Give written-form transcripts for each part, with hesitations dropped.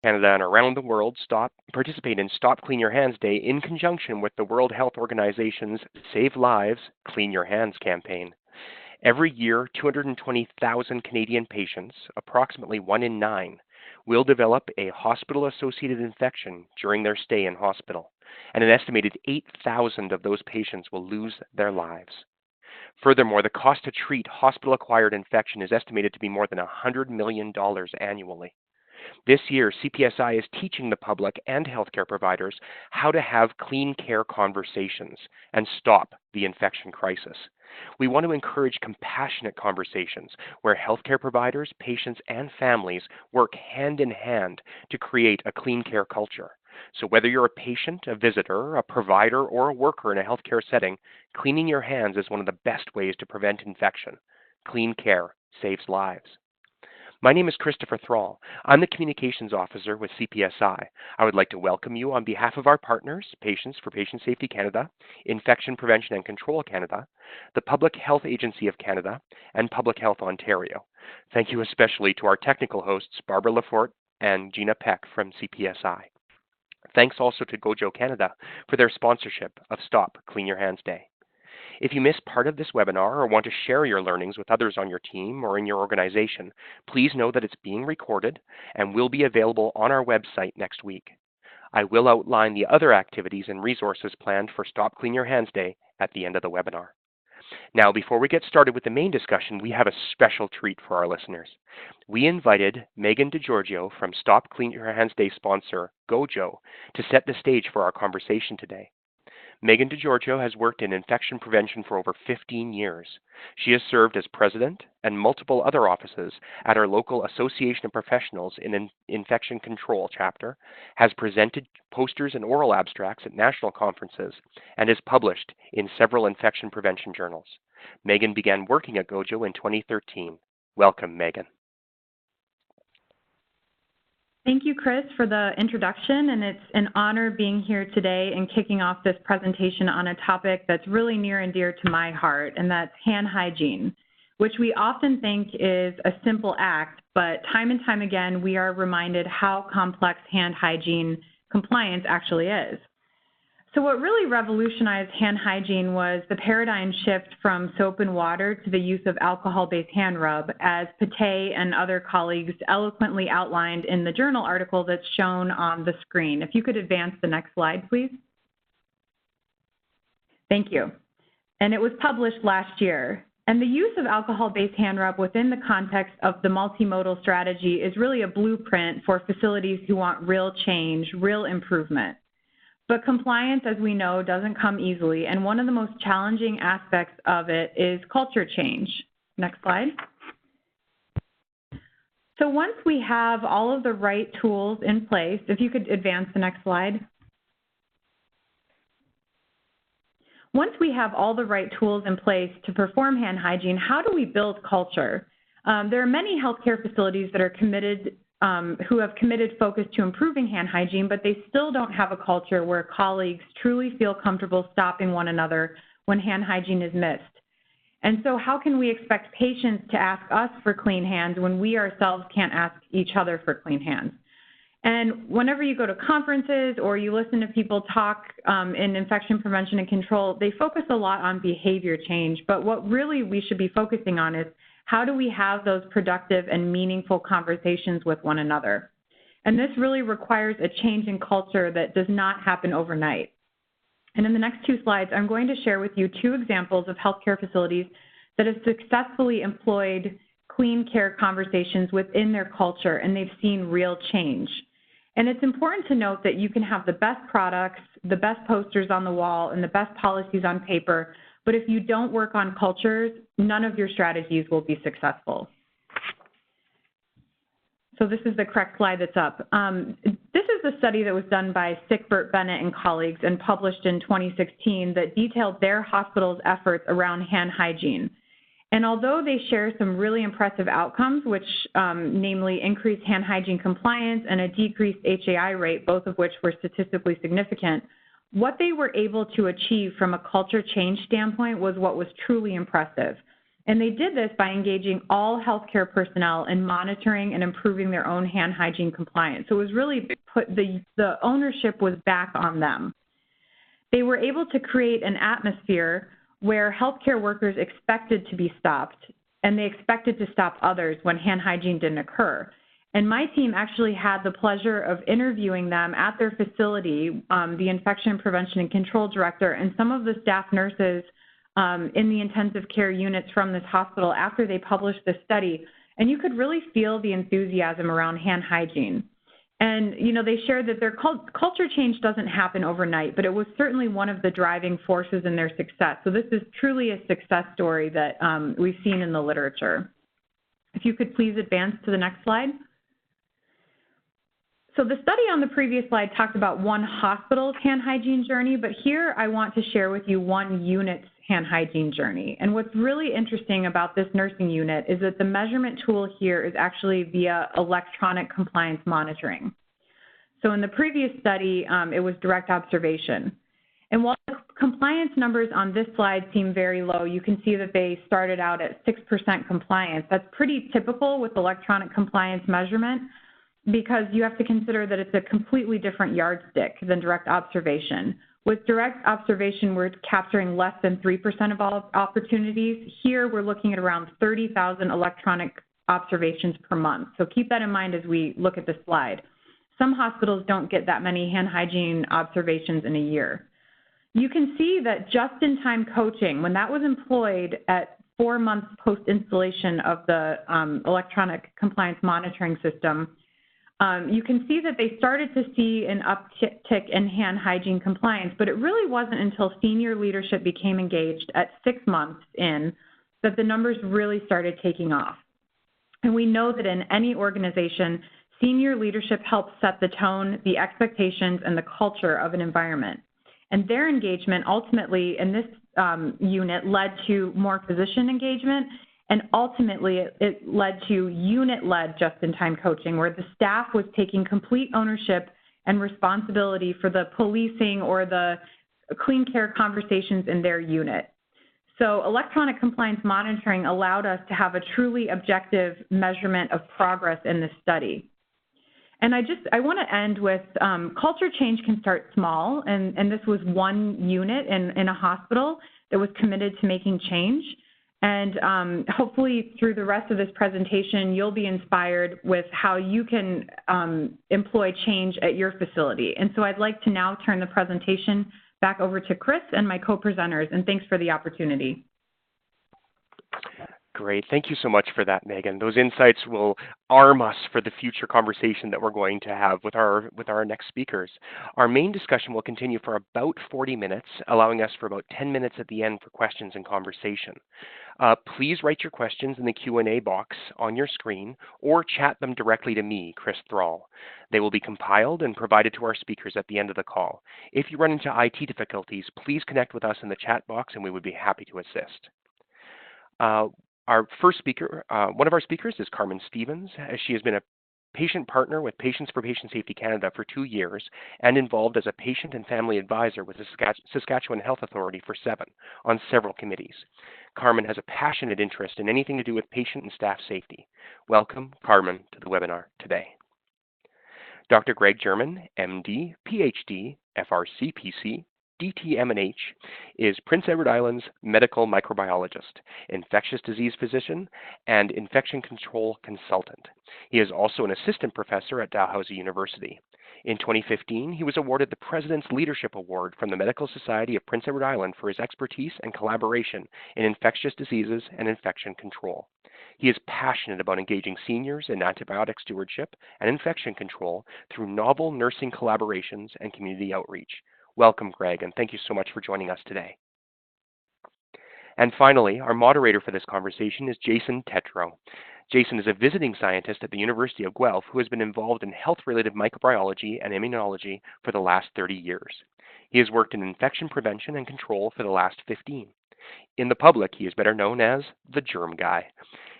Canada and around the world participate in Stop Clean Your Hands Day in conjunction with the World Health Organization's Save Lives, Clean Your Hands campaign. Every year, 220,000 Canadian patients, approximately 1 in 9, will develop a hospital-associated infection during their stay in hospital, and an estimated 8,000 of those patients will lose their lives. Furthermore, the cost to treat hospital-acquired infection is estimated to be more than $100 million annually. This year, CPSI is teaching the public and healthcare providers how to have clean care conversations and stop the infection crisis. We want to encourage compassionate conversations where healthcare providers, patients, and families work hand in hand to create a clean care culture. So whether you're a patient, a visitor, a provider, or a worker in a healthcare setting, cleaning your hands is one of the best ways to prevent infection. Clean care saves lives. My name is Christopher Thrall. I'm the Communications Officer with CPSI. I would like to welcome you on behalf of our partners, Patients for Patient Safety Canada, Infection Prevention and Control Canada, the Public Health Agency of Canada, and Public Health Ontario. Thank you especially to our technical hosts, Barbara Lafort and Gina Peck from CPSI. Thanks also to Gojo Canada for their sponsorship of Stop Clean Your Hands Day. If you missed part of this webinar or want to share your learnings with others on your team or in your organization, please know that it's being recorded and will be available on our website next week. I will outline the other activities and resources planned for Stop Clean Your Hands Day at the end of the webinar. Now, before we get started with the main discussion, we have a special treat for our listeners. We invited Megan DeGiorgio from Stop Clean Your Hands Day sponsor, Gojo, to set the stage for our conversation today. Megan DeGiorgio has worked in infection prevention for over 15 years. She has served as president and multiple other offices at our local Association of Professionals in Infection Control chapter, has presented posters and oral abstracts at national conferences, and is published in several infection prevention journals. Megan began working at Gojo in 2013. Welcome, Megan. Thank you, Chris, for the introduction, and it's an honor being here today and kicking off this presentation on a topic that's really near and dear to my heart, and that's hand hygiene, which we often think is a simple act, but time and time again, we are reminded how complex hand hygiene compliance actually is. So what really revolutionized hand hygiene was the paradigm shift from soap and water to the use of alcohol-based hand rub, as Pate and other colleagues eloquently outlined in the journal article that's shown on the screen. If you could advance the next slide, please. Thank you. And it was published last year. And the use of alcohol-based hand rub within the context of the multimodal strategy is really a blueprint for facilities who want real change, real improvement. But compliance, as we know, doesn't come easily, and one of the most challenging aspects of it is culture change. Next slide. So once we have all of the right tools in place, if you could advance the next slide. Once we have all the right tools in place to perform hand hygiene, how do we build culture? There are many healthcare facilities that are committed who have committed focus to improving hand hygiene, but they still don't have a culture where colleagues truly feel comfortable stopping one another when hand hygiene is missed. And so how can we expect patients to ask us for clean hands when we ourselves can't ask each other for clean hands? And whenever you go to conferences or you listen to people talk in infection prevention and control, they focus a lot on behavior change, but what really we should be focusing on is how do we have those productive and meaningful conversations with one another? And this really requires a change in culture that does not happen overnight. And in the next two slides, I'm going to share with you two examples of healthcare facilities that have successfully employed clean care conversations within their culture, and they've seen real change. And it's important to note that you can have the best products, the best posters on the wall, and the best policies on paper, but if you don't work on cultures, none of your strategies will be successful. So this is the correct slide that's up. This is a study that was done by Sickbert Bennett and colleagues and published in 2016 that detailed their hospital's efforts around hand hygiene. And although they share some really impressive outcomes, which namely increased hand hygiene compliance and a decreased HAI rate, both of which were statistically significant, what they were able to achieve from a culture change standpoint was what was truly impressive. And they did this by engaging all healthcare personnel in monitoring and improving their own hand hygiene compliance. So it was really the ownership was back on them. They were able to create an atmosphere where healthcare workers expected to be stopped, and they expected to stop others when hand hygiene didn't occur. And my team actually had the pleasure of interviewing them at their facility, the infection prevention and control director, and some of the staff nurses in the intensive care units from this hospital after they published this study. And you could really feel the enthusiasm around hand hygiene. And, you know, they shared that their culture change doesn't happen overnight, but it was certainly one of the driving forces in their success. So this is truly a success story that we've seen in the literature. If you could please advance to the next slide. So the study on the previous slide talked about one hospital's hand hygiene journey, but here I want to share with you one unit's hand hygiene journey. And what's really interesting about this nursing unit is that the measurement tool here is actually via electronic compliance monitoring. So in the previous study, it was direct observation. And while the compliance numbers on this slide seem very low, you can see that they started out at 6% compliance. That's pretty typical with electronic compliance measurement, because you have to consider that it's a completely different yardstick than direct observation. With direct observation, we're capturing less than 3% of all opportunities. Here, we're looking at around 30,000 electronic observations per month. So keep that in mind as we look at the slide. Some hospitals don't get that many hand hygiene observations in a year. You can see that just-in-time coaching, when that was employed at 4 months post-installation of the electronic compliance monitoring system, you can see that they started to see an uptick in hand hygiene compliance, but it really wasn't until senior leadership became engaged at 6 months in that the numbers really started taking off. And we know that in any organization, senior leadership helps set the tone, the expectations, and the culture of an environment. And their engagement ultimately in this unit led to more physician engagement. And ultimately, it led to unit-led just-in-time coaching, where the staff was taking complete ownership and responsibility for the policing or the clean care conversations in their unit. So electronic compliance monitoring allowed us to have a truly objective measurement of progress in this study. And I want to end with culture change can start small, and this was one unit in a hospital that was committed to making change. And hopefully through the rest of this presentation, you'll be inspired with how you can employ change at your facility. And so I'd like to now turn the presentation back over to Chris and my co-presenters, and thanks for the opportunity. Great. Thank you so much for that, Megan. Those insights will arm us for the future conversation that we're going to have with our next speakers. Our main discussion will continue for about 40 minutes, allowing us for about 10 minutes at the end for questions and conversation. Please write your questions in the Q&A box on your screen or chat them directly to me, Chris Thrall. They will be compiled and provided to our speakers at the end of the call. If you run into IT difficulties, please connect with us in the chat box and we would be happy to assist. Our first speaker, one of our speakers is Carmen Stephens. She has been a patient partner with Patients for Patient Safety Canada for 2 years and involved as a patient and family advisor with the Saskatchewan Health Authority for 7 on several committees. Carmen has a passionate interest in anything to do with patient and staff safety. Welcome, Carmen, to the webinar today. Dr. Greg German, MD, PhD, FRCPC, DTM&H, is Prince Edward Island's medical microbiologist, infectious disease physician, and infection control consultant. He is also an assistant professor at Dalhousie University. In 2015, he was awarded the President's Leadership Award from the Medical Society of Prince Edward Island for his expertise and collaboration in infectious diseases and infection control. He is passionate about engaging seniors in antibiotic stewardship and infection control through novel nursing collaborations and community outreach. Welcome, Greg, and thank you so much for joining us today. And finally, our moderator for this conversation is Jason Tetro. Jason is a visiting scientist at the University of Guelph who has been involved in health-related microbiology and immunology for the last 30 years. He has worked in infection prevention and control for the last 15. In the public, he is better known as the Germ Guy.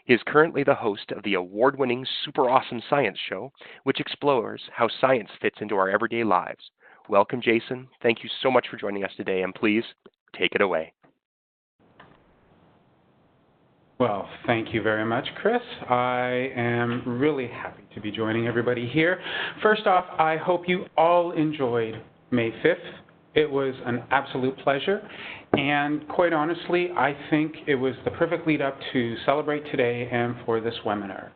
He is currently the host of the award-winning Super Awesome Science Show, which explores how science fits into our everyday lives. Welcome, Jason. Thank you so much for joining us today, and please take it away. Well, thank you very much, Chris. I am really happy to be joining everybody here. First off, I hope you all enjoyed May 5th. It was an absolute pleasure, and quite honestly, I think it was the perfect lead up to celebrate today and for this webinar.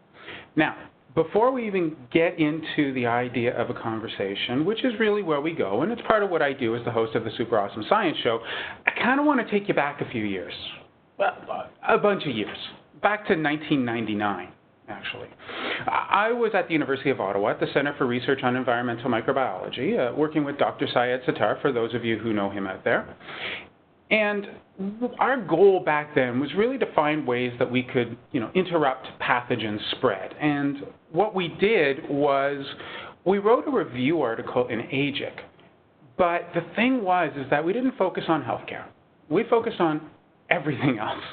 Now, before we even get into the idea of a conversation, which is really where we go, and it's part of what I do as the host of the Super Awesome Science Show, I kind of want to take you back a few years. Well, a bunch of years. Back to 1999, actually. I was at the University of Ottawa at the Centre for Research on Environmental Microbiology, working with Dr. Syed Sattar, for those of you who know him out there. And our goal back then was really to find ways that we could, interrupt pathogen spread. And what we did was we wrote a review article in AGIC. But the thing is that we didn't focus on healthcare. We focused on everything else.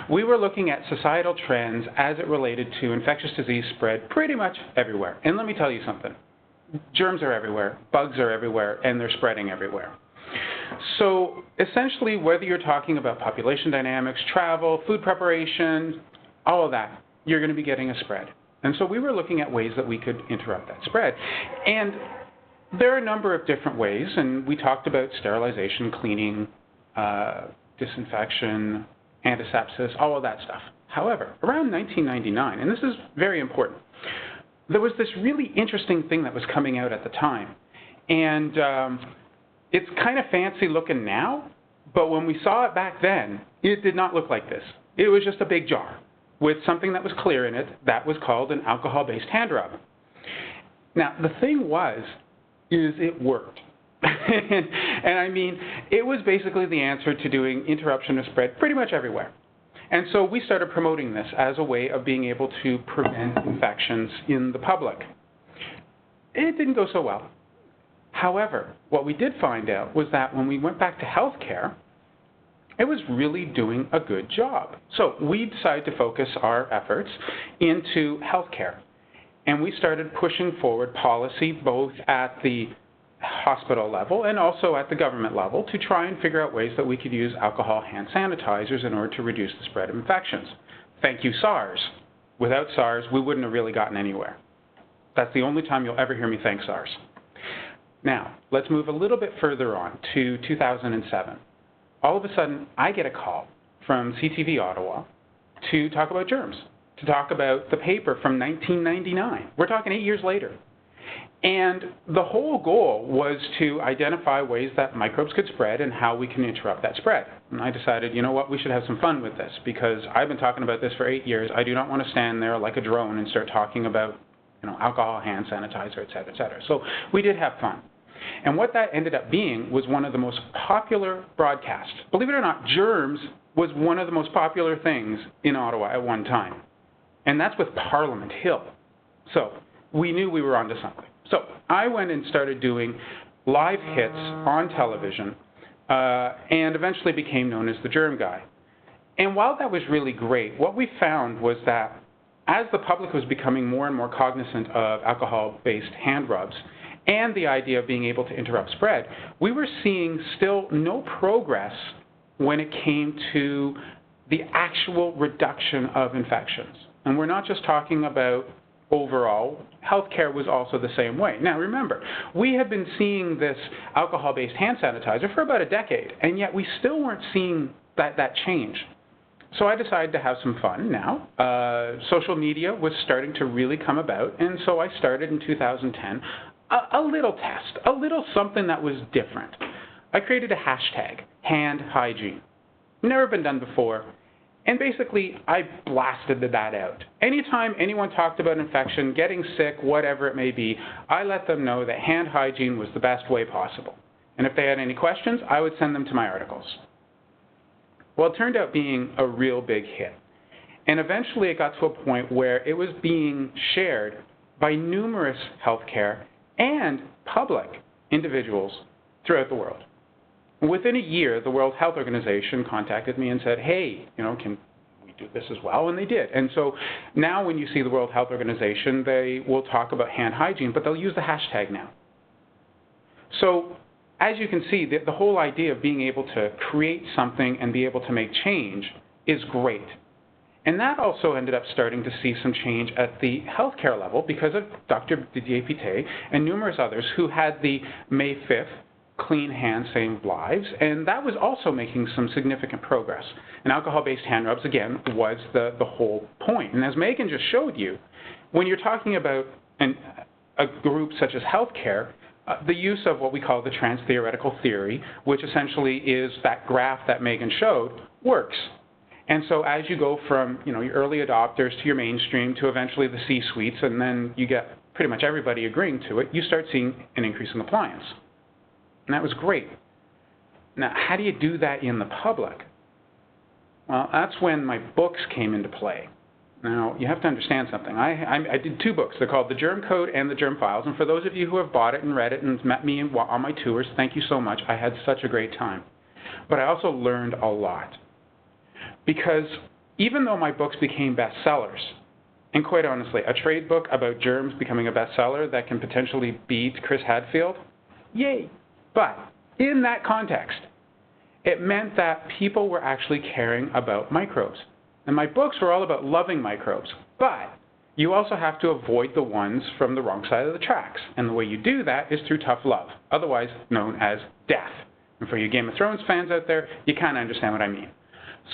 We were looking at societal trends as it related to infectious disease spread pretty much everywhere. And let me tell you something. Germs are everywhere, bugs are everywhere, and they're spreading everywhere. So essentially, whether you're talking about population dynamics, travel, food preparation, all of that, you're going to be getting a spread. And so we were looking at ways that we could interrupt that spread. And there are a number of different ways, and we talked about sterilization, cleaning, disinfection, antisepsis, all of that stuff. However, around 1999, and this is very important, there was this really interesting thing that was coming out at the time. And it's kind of fancy looking now, but when we saw it back then, it did not look like this. It was just a big jar with something that was clear in it that was called an alcohol-based hand rub. Now, the thing is it worked. And I mean, it was basically the answer to doing interruption of spread pretty much everywhere. And so we started promoting this as a way of being able to prevent infections in the public. It didn't go so well. However, what we did find out was that when we went back to healthcare, it was really doing a good job. So we decided to focus our efforts into healthcare. And we started pushing forward policy both at the hospital level and also at the government level to try and figure out ways that we could use alcohol hand sanitizers in order to reduce the spread of infections. Thank you, SARS. Without SARS, we wouldn't have really gotten anywhere. That's the only time you'll ever hear me thank SARS. Now, let's move a little bit further on to 2007. All of a sudden, I get a call from CTV Ottawa to talk about germs, to talk about the paper from 1999. We're talking 8 years later. And the whole goal was to identify ways that microbes could spread and how we can interrupt that spread. And I decided, you know what, we should have some fun with this because I've been talking about this for 8 years. I do not want to stand there like a drone and start talking about, alcohol, hand sanitizer, et cetera, et cetera. So we did have fun. And what that ended up being was one of the most popular broadcasts. Believe it or not, germs was one of the most popular things in Ottawa at one time. And that's with Parliament Hill. So we knew we were onto something. So I went and started doing live hits on television and eventually became known as the Germ Guy. And while that was really great, what we found was that as the public was becoming more and more cognizant of alcohol-based hand rubs and the idea of being able to interrupt spread, we were seeing still no progress when it came to the actual reduction of infections. And we're not just talking about overall, healthcare was also the same way. Now remember, we had been seeing this alcohol-based hand sanitizer for about a decade, and yet we still weren't seeing that change. So I decided to have some fun now. Social media was starting to really come about, and so I started in 2010 a little test, a little something that was different. I created a hashtag, hand hygiene. Never been done before. And basically, I blasted that out. Anytime anyone talked about infection, getting sick, whatever it may be, I let them know that hand hygiene was the best way possible. And if they had any questions, I would send them to my articles. Well, it turned out being a real big hit. And eventually it got to a point where it was being shared by numerous healthcare and public individuals throughout the world. Within a year, the World Health Organization contacted me and said, hey, can we do this as well? And they did. And so now when you see the World Health Organization, they will talk about hand hygiene, but they'll use the hashtag now. So as you can see, the whole idea of being able to create something and be able to make change is great. And that also ended up starting to see some change at the healthcare level because of Dr. Didier Pité and numerous others who had the May 5th Clean Hands Save Lives, and that was also making some significant progress. And alcohol-based hand rubs, again, was the whole point. And as Megan just showed you, when you're talking about a group such as healthcare, the use of what we call the trans-theoretical theory, which essentially is that graph that Megan showed, works. And so as you go from your early adopters to your mainstream to eventually the C-suites, and then you get pretty much everybody agreeing to it, you start seeing an increase in compliance. And that was great. Now, how do you do that in the public? Well, that's when my books came into play. Now, you have to understand something. I did 2 books. They're called The Germ Code and The Germ Files. And for those of you who have bought it and read it and met me on my tours, thank you so much. I had such a great time. But I also learned a lot. Because even though my books became bestsellers, and quite honestly, a trade book about germs becoming a bestseller that can potentially beat Chris Hadfield, yay. But in that context, it meant that people were actually caring about microbes. And my books were all about loving microbes, but you also have to avoid the ones from the wrong side of the tracks. And the way you do that is through tough love, otherwise known as death. And for you Game of Thrones fans out there, you kind of understand what I mean.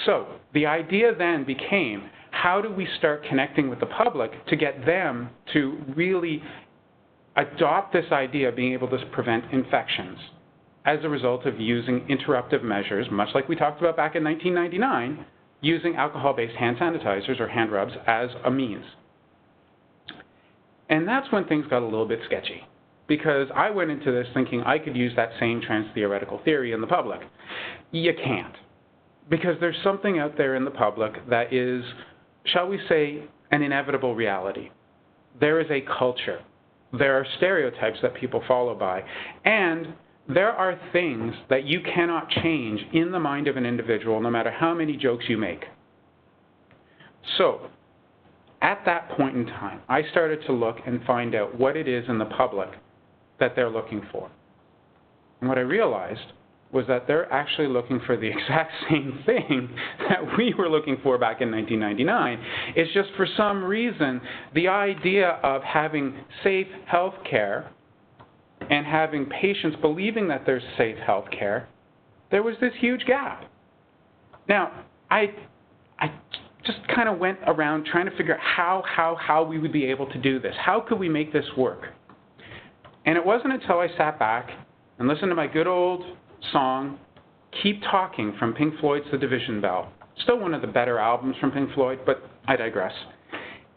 So the idea then became, how do we start connecting with the public to get them to really adopt this idea of being able to prevent infections as a result of using interruptive measures, much like we talked about back in 1999, using alcohol-based hand sanitizers or hand rubs as a means. And that's when things got a little bit sketchy, because I went into this thinking I could use that same trans-theoretical theory in the public. You can't, because there's something out there in the public that is, shall we say, an inevitable reality. There is a culture. There are stereotypes that people follow by, and there are things that you cannot change in the mind of an individual no matter how many jokes you make. So, at that point in time, I started to look and find out what it is in the public that they're looking for. And what I realized was that they're actually looking for the exact same thing that we were looking for back in 1999. It's just for some reason, the idea of having safe health care and having patients believing that there's safe health care, there was this huge gap. Now, I just kind of went around trying to figure out how we would be able to do this. How could we make this work? And it wasn't until I sat back and listened to my good old song, Keep Talking, from Pink Floyd's The Division Bell. Still one of the better albums from Pink Floyd, but I digress.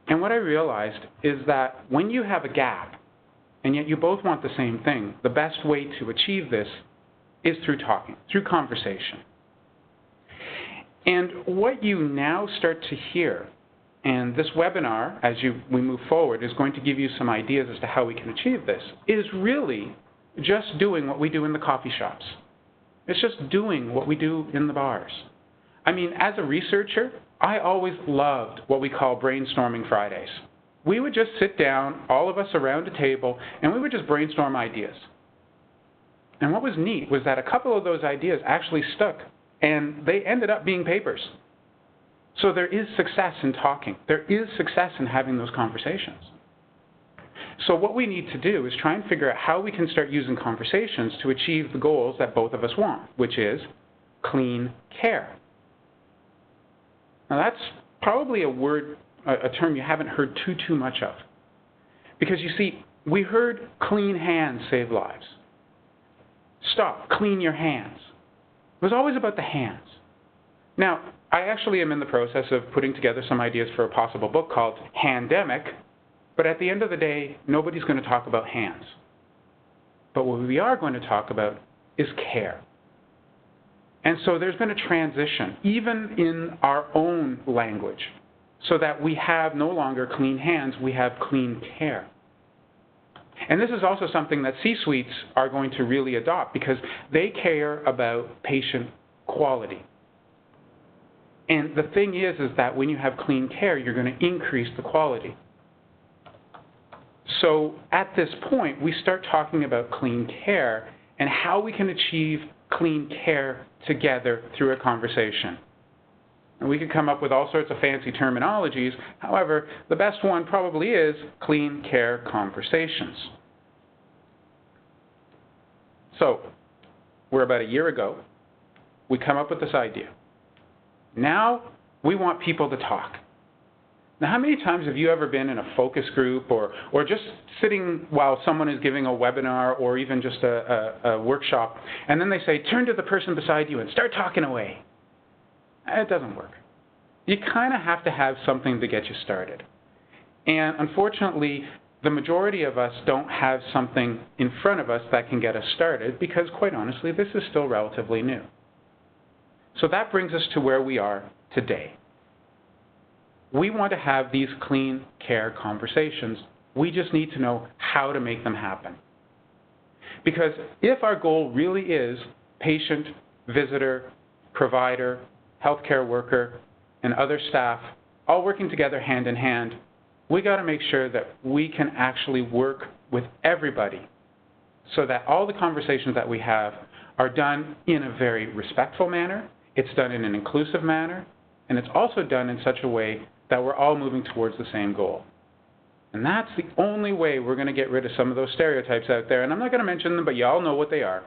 And what I realized is that when you have a gap, and yet you both want the same thing, the best way to achieve this is through talking, through conversation. And what you now start to hear, and this webinar, as we move forward, is going to give you some ideas as to how we can achieve this, is really just doing what we do in the coffee shops. It's just doing what we do in the bars. I mean, as a researcher, I always loved what we call brainstorming Fridays. We would just sit down, all of us around a table, and we would just brainstorm ideas. And what was neat was that a couple of those ideas actually stuck, and they ended up being papers. So there is success in talking. There is success in having those conversations. So what we need to do is try and figure out how we can start using conversations to achieve the goals that both of us want, which is clean care. Now that's probably a term you haven't heard too much of. Because you see, we heard clean hands save lives. Stop, clean your hands. It was always about the hands. Now, I actually am in the process of putting together some ideas for a possible book called Handemic, but at the end of the day, nobody's going to talk about hands. But what we are going to talk about is care. And so there's been a transition, even in our own language, so that we have no longer clean hands, we have clean care. And this is also something that C-suites are going to really adopt because they care about patient quality. And the thing is that when you have clean care, you're going to increase the quality. So at this point, we start talking about clean care and how we can achieve clean care together through a conversation. And we could come up with all sorts of fancy terminologies. However, the best one probably is clean care conversations. So, we're about a year ago. We come up with this idea. Now, we want people to talk. Now, how many times have you ever been in a focus group or just sitting while someone is giving a webinar or even just a workshop, and then they say, turn to the person beside you and start talking away? It doesn't work. You kind of have to have something to get you started. And unfortunately, the majority of us don't have something in front of us that can get us started because, quite honestly, this is still relatively new. So that brings us to where we are today. We want to have these clean care conversations. We just need to know how to make them happen. Because if our goal really is patient, visitor, provider, healthcare worker, and other staff all working together hand in hand, we got to make sure that we can actually work with everybody so that all the conversations that we have are done in a very respectful manner, it's done in an inclusive manner, and it's also done in such a way that we're all moving towards the same goal. And that's the only way we're going to get rid of some of those stereotypes out there. And I'm not going to mention them, but you all know what they are.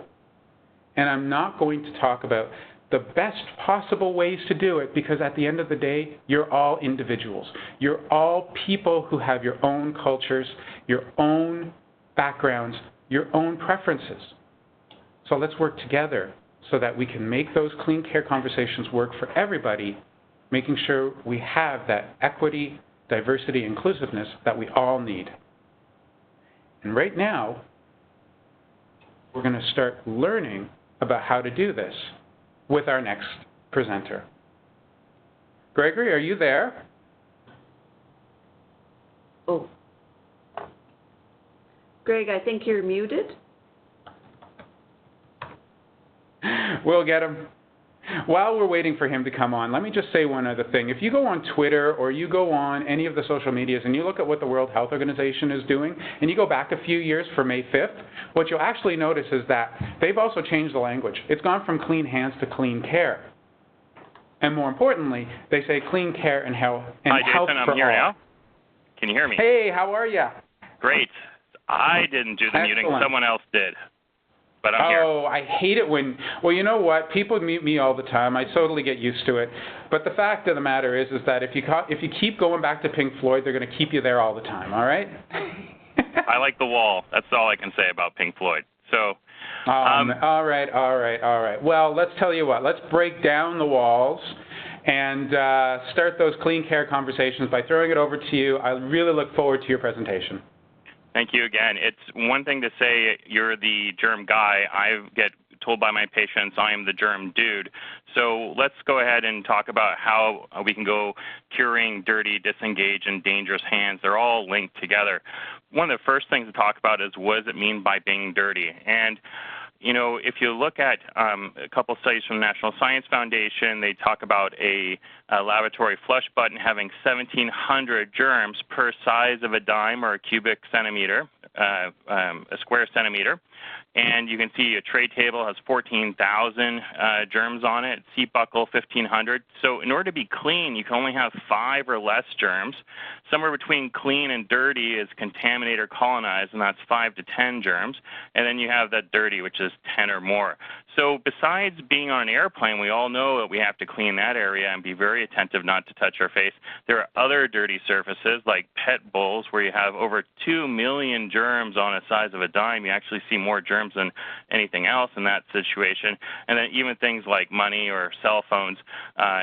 And I'm not going to talk about the best possible ways to do it because at the end of the day, you're all individuals. You're all people who have your own cultures, your own backgrounds, your own preferences. So let's work together so that we can make those clean care conversations work for everybody, making sure we have that equity, diversity, inclusiveness that we all need. And right now, we're going to start learning about how to do this with our next presenter. Gregory, are you there? Oh. Greg, I think you're muted. We'll get him. While we're waiting for him to come on, let me just say one other thing. If you go on Twitter or you go on any of the social medias and you look at what the World Health Organization is doing, and you go back a few years for May 5th, what you'll actually notice is that they've also changed the language. It's gone from clean hands to clean care. And more importantly, they say clean care and health and Hi, health Jason, for I'm here all. now. Can you hear me? Hey, how are you? Great. I didn't do the muting. Someone else did. But I'm here. Oh, I hate it when, well, you know what? People mute me all the time. I totally get used to it. But the fact of the matter is that if you keep going back to Pink Floyd, they're going to keep you there all the time, all right? I like The Wall. That's all I can say about Pink Floyd. So, all right. Well, let's tell you what. Let's break down the walls and start those clean care conversations by throwing it over to you. I really look forward to your presentation. Thank you again. It's one thing to say you're the germ guy. I get told by my patients I am the germ dude. So let's go ahead and talk about how we can go curing dirty, disengaged, and dangerous hands. They're all linked together. One of the first things to talk about is what does it mean by being dirty? And you know, if you look at a couple studies from the National Science Foundation, they talk about a laboratory flush button having 1,700 germs per size of a dime or a cubic centimeter, a square centimeter. And you can see a tray table has 14,000 germs on it, seat buckle 1,500. So in order to be clean, you can only have 5 or less germs. Somewhere between clean and dirty is contaminate or colonize, and that's 5 to 10 germs. And then you have that dirty, which is 10 or more. So besides being on an airplane, we all know that we have to clean that area and be very attentive not to touch our face. There are other dirty surfaces like pet bowls where you have over 2 million germs on a size of a dime. You actually see more germs than anything else in that situation. And then even things like money or cell phones,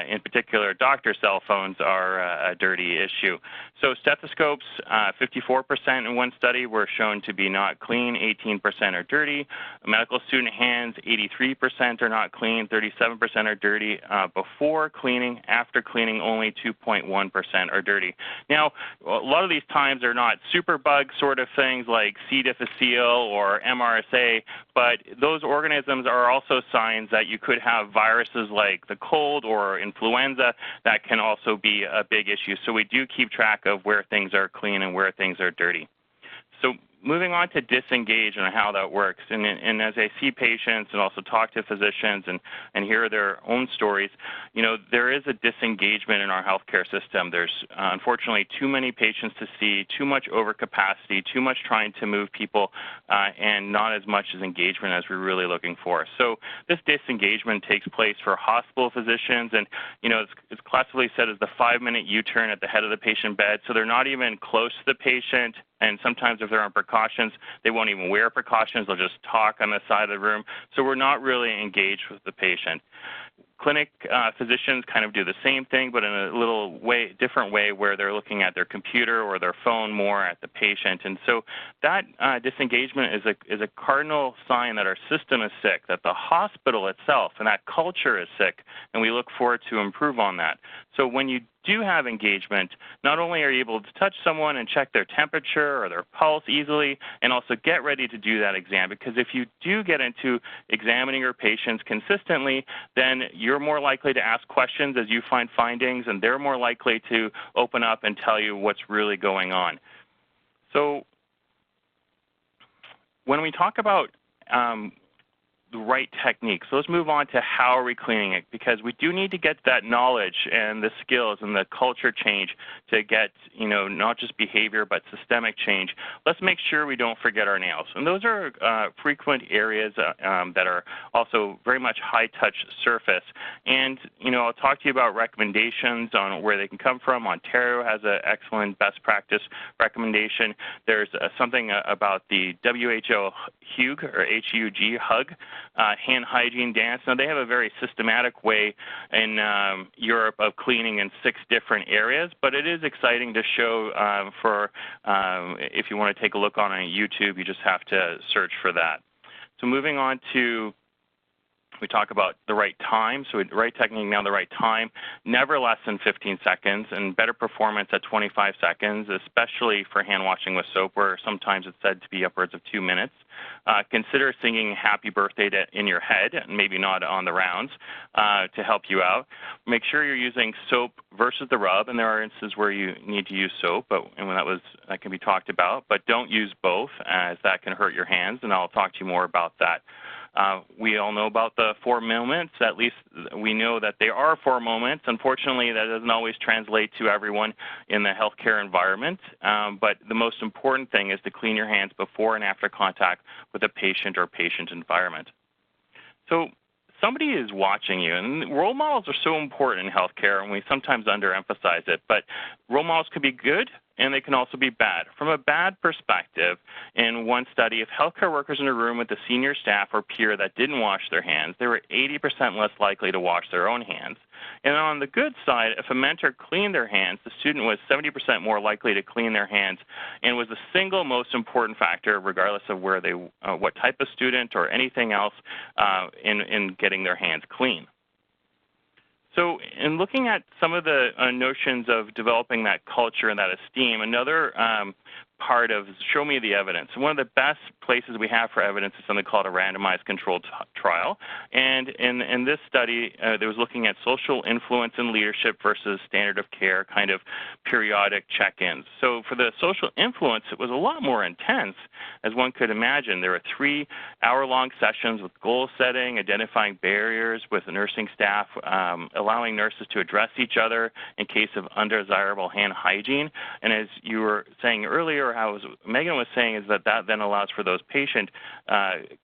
in particular doctor cell phones, are a dirty issue. So stethoscopes, 54% in one study were shown to be not clean, 18% are dirty. Medical student hands, 83% are not clean, 37% are dirty. Before cleaning, after cleaning, only 2.1% are dirty. Now, a lot of these times are not superbug sort of things like C. difficile or MRSA, but those organisms are also signs that you could have viruses like the cold or influenza that can also be a big issue. So we do keep track of where things are clean and where things are dirty. So moving on to disengage and how that works, and as I see patients and also talk to physicians and hear their own stories, there is a disengagement in our healthcare system. There's unfortunately too many patients to see, too much overcapacity, too much trying to move people, and not as much as engagement as we're really looking for. So this disengagement takes place for hospital physicians, and it's classically said as the 5-minute U-turn at the head of the patient bed. So they're not even close to the patient, and sometimes if there aren't precautions, they won't even wear precautions. They'll just talk on the side of the room. So we're not really engaged with the patient. Clinic physicians kind of do the same thing, but in a little different way, where they're looking at their computer or their phone more at the patient. And so that disengagement is a cardinal sign that our system is sick, that the hospital itself and that culture is sick, and we look forward to improve on that. So when you do have engagement, not only are you able to touch someone and check their temperature or their pulse easily, and also get ready to do that exam, because if you do get into examining your patients consistently, then you're more likely to ask questions as you find findings, and they're more likely to open up and tell you what's really going on. So when we talk about the right technique. So let's move on to how are we cleaning it, because we do need to get that knowledge and the skills and the culture change to get, not just behavior but systemic change. Let's make sure we don't forget our nails. And those are frequent areas that are also very much high-touch surface. And, I'll talk to you about recommendations on where they can come from. Ontario has an excellent best practice recommendation. There's something about the WHO HUG, or H-U-G, HUG, hand hygiene dance. Now, they have a very systematic way in Europe of cleaning in 6 different areas, but it is exciting to show if you want to take a look on YouTube, you just have to search for that. So moving on to, we talk about the right time. So the right technique, now the right time, never less than 15 seconds, and better performance at 25 seconds, especially for hand washing with soap, where sometimes it's said to be upwards of 2 minutes. Consider singing happy birthday in your head, and maybe not on the rounds, to help you out. Make sure you're using soap versus the rub, and there are instances where you need to use soap, and that can be talked about, but don't use both, as that can hurt your hands, and I'll talk to you more about that. We all know about the 4 moments. At least we know that there are 4 moments. Unfortunately, that doesn't always translate to everyone in the healthcare environment. But the most important thing is to clean your hands before and after contact with a patient or patient environment. So somebody is watching you, and role models are so important in healthcare, and we sometimes underemphasize it. But role models can be good, and they can also be bad. From a bad perspective, in one study, if healthcare workers in a room with a senior staff or peer that didn't wash their hands, they were 80% less likely to wash their own hands. And on the good side, if a mentor cleaned their hands, the student was 70% more likely to clean their hands, and was the single most important factor, regardless of where what type of student or anything else, in getting their hands clean. So in looking at some of the notions of developing that culture and that esteem, another part of show me the evidence. One of the best places we have for evidence is something called a randomized controlled trial. And in this study, they was looking at social influence and leadership versus standard of care kind of periodic check-ins. So for the social influence, it was a lot more intense, as one could imagine. There were 3-hour-long sessions with goal setting, identifying barriers with the nursing staff, allowing nurses to address each other in case of undesirable hand hygiene. And as you were saying earlier, how Megan was saying, is that then allows for those patient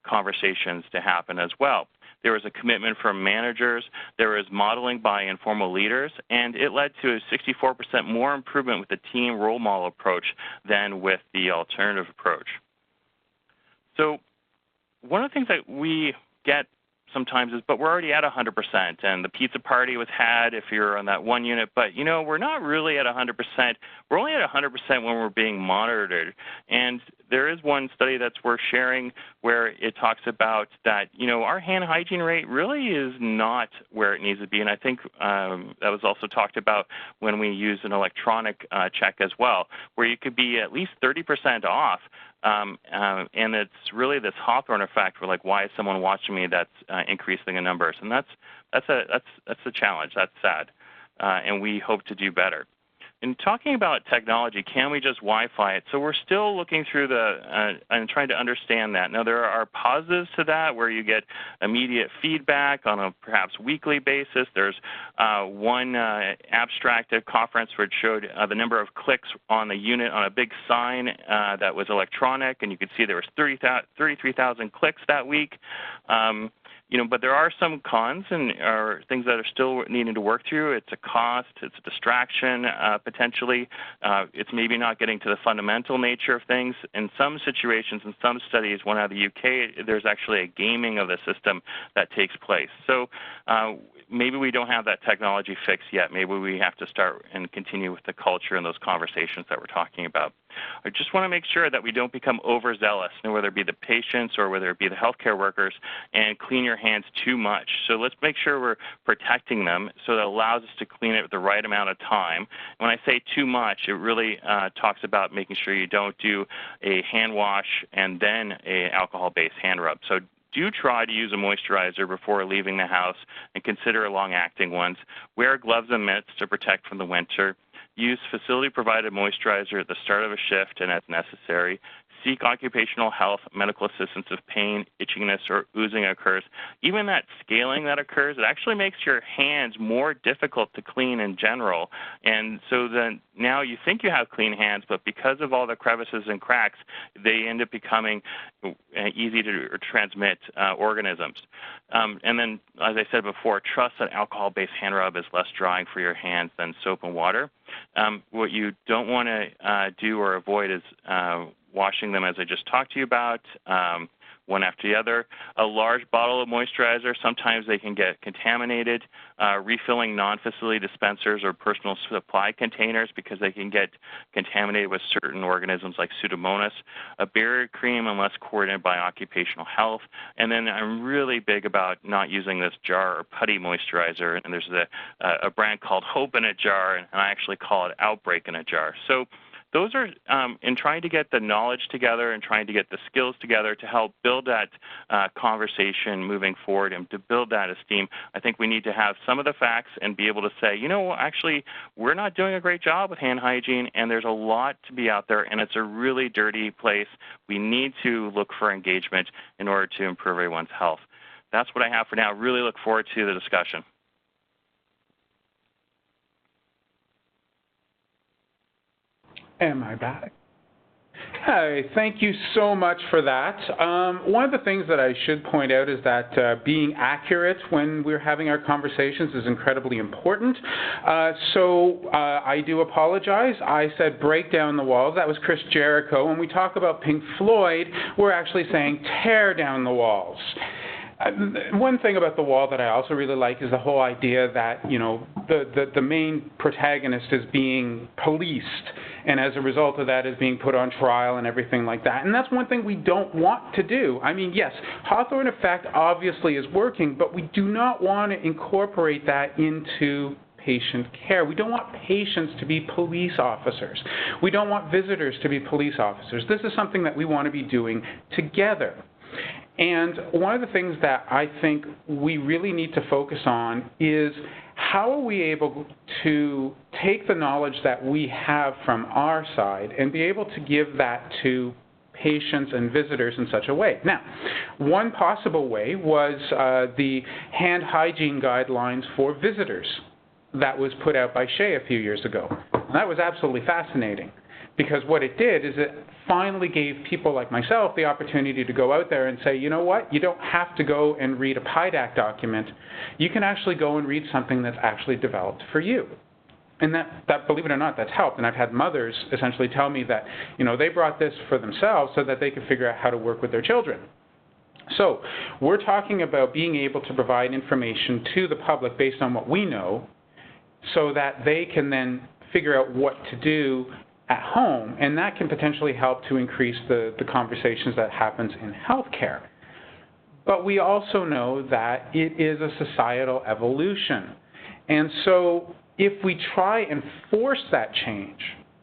conversations to happen as well. There was a commitment from managers. There was modeling by informal leaders, and it led to a 64% more improvement with the team role model approach than with the alternative approach. So one of the things that we get sometimes is, but we're already at 100%, and the pizza party was had if you're on that one unit, but we're not really at 100%. We're only at 100% when we're being monitored. And there is one study that's worth sharing where it talks about that, our hand hygiene rate really is not where it needs to be. And I think that was also talked about when we use an electronic check as well, where you could be at least 30% off. And it's really this Hawthorne effect where, like, why is someone watching me, that's increasing the numbers. And that's a challenge. That's sad. And we hope to do better. in talking about technology, can we just Wi-Fi it? So we're still looking through and trying to understand that. Now, there are positives to that where you get immediate feedback on a perhaps weekly basis. There's one abstract at conference where it showed the number of clicks on the unit on a big sign that was electronic, and you could see there was 33,000 clicks that week. But there are some cons or things that are still needing to work through. It's a cost, it's a distraction, potentially. It's maybe not getting to the fundamental nature of things. In some situations, in some studies, one out of the UK, there's actually a gaming of the system that takes place. So maybe we don't have that technology fixed yet. Maybe we have to start and continue with the culture and those conversations that we're talking about. I just want to make sure that we don't become overzealous, whether it be the patients or whether it be the healthcare workers, and clean your hands too much. So let's make sure we're protecting them so that allows us to clean it with the right amount of time. When I say too much, it really talks about making sure you don't do a hand wash and then an alcohol-based hand rub. So do try to use a moisturizer before leaving the house and consider long-acting ones. Wear gloves and mitts to protect from the winter. Use facility-provided moisturizer at the start of a shift and as necessary. Seek occupational health, medical assistance if pain, itchiness, or oozing occurs. Even that scaling that occurs, it actually makes your hands more difficult to clean in general. And so then now you think you have clean hands, but because of all the crevices and cracks, they end up becoming easy to transmit organisms. And then, as I said before, trust that alcohol-based hand rub is less drying for your hands than soap and water. What you don't want to do or avoid is washing them, as I just talked to you about, one after the other. A large bottle of moisturizer, sometimes they can get contaminated. Refilling non-facility dispensers or personal supply containers because they can get contaminated with certain organisms like Pseudomonas. A barrier cream unless coordinated by occupational health. And then I'm really big about not using this jar or putty moisturizer. And there's a brand called Hope in a Jar, and I actually call it Outbreak in a Jar. So those are in trying to get the knowledge together and trying to get the skills together to help build that conversation moving forward and to build that esteem. I think we need to have some of the facts and be able to say, actually, we're not doing a great job with hand hygiene, and there's a lot to be out there, and it's a really dirty place. We need to look for engagement in order to improve everyone's health. That's what I have for now. Really look forward to the discussion. Am I back? Hi, thank you so much for that. One of the things that I should point out is that being accurate when we're having our conversations is incredibly important. So I do apologize. I said break down the walls. That was Chris Jericho. When we talk about Pink Floyd, we're actually saying tear down the walls. One thing about the wall that I also really like is the whole idea that, the main protagonist is being policed, and as a result of that is being put on trial and everything like that. And that's one thing we don't want to do. I mean, yes, Hawthorne effect obviously is working, but we do not want to incorporate that into patient care. We don't want patients to be police officers. We don't want visitors to be police officers. This is something that we want to be doing together. And one of the things that I think we really need to focus on is how are we able to take the knowledge that we have from our side and be able to give that to patients and visitors in such a way. Now, one possible way was the hand hygiene guidelines for visitors that was put out by Shea a few years ago. And that was absolutely fascinating, because what it did is it finally gave people like myself the opportunity to go out there and say, you know what, you don't have to go and read a PIDAC document. You can actually go and read something that's actually developed for you. And that, believe it or not, that's helped. And I've had mothers essentially tell me that, they brought this for themselves so that they could figure out how to work with their children. So we're talking about being able to provide information to the public based on what we know so that they can then figure out what to do at home, and that can potentially help to increase the conversations that happens in healthcare. But we also know that it is a societal evolution. And so if we try and force that change,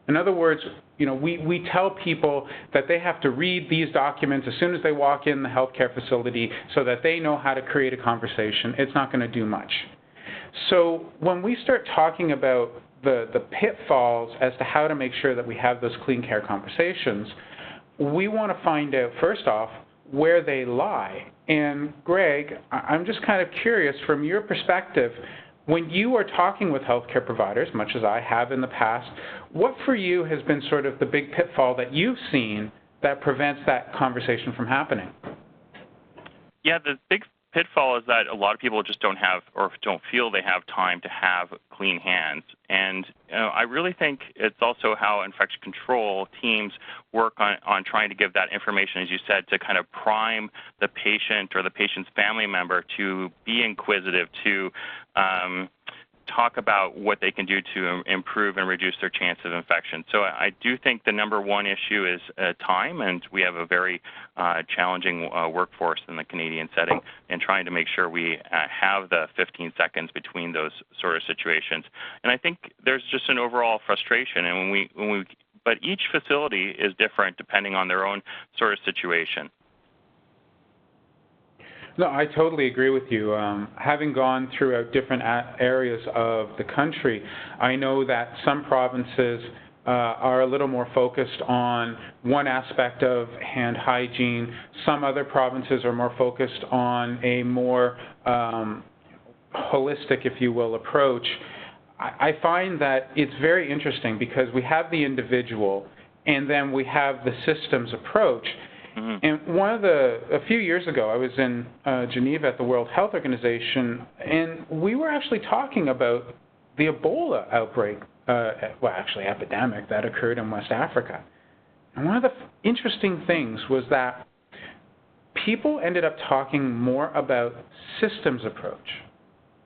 in other words, we tell people that they have to read these documents as soon as they walk in the healthcare facility so that they know how to create a conversation, it's not going to do much. So when we start talking about the pitfalls as to how to make sure that we have those clean care conversations, we want to find out, first off, where they lie. And Greg, I'm just kind of curious, from your perspective, when you are talking with healthcare providers, much as I have in the past, what for you has been sort of the big pitfall that you've seen that prevents that conversation from happening? Yeah, the big pitfall is that a lot of people just don't have or don't feel they have time to have clean hands. And I really think it's also how infection control teams work on trying to give that information, as you said, to kind of prime the patient or the patient's family member to be inquisitive, to talk about what they can do to improve and reduce their chance of infection. So I do think the number one issue is time, and we have a very challenging workforce in the Canadian setting, and trying to make sure we have the 15 seconds between those sort of situations. And I think there's just an overall frustration, and but each facility is different depending on their own sort of situation. No, I totally agree with you. Having gone throughout different areas of the country, I know that some provinces are a little more focused on one aspect of hand hygiene. Some other provinces are more focused on a more holistic, if you will, approach. I find that it's very interesting because we have the individual and then we have the systems approach. And a few years ago, I was in Geneva at the World Health Organization, and we were actually talking about the Ebola outbreak, epidemic that occurred in West Africa. And one of the interesting things was that people ended up talking more about systems approach,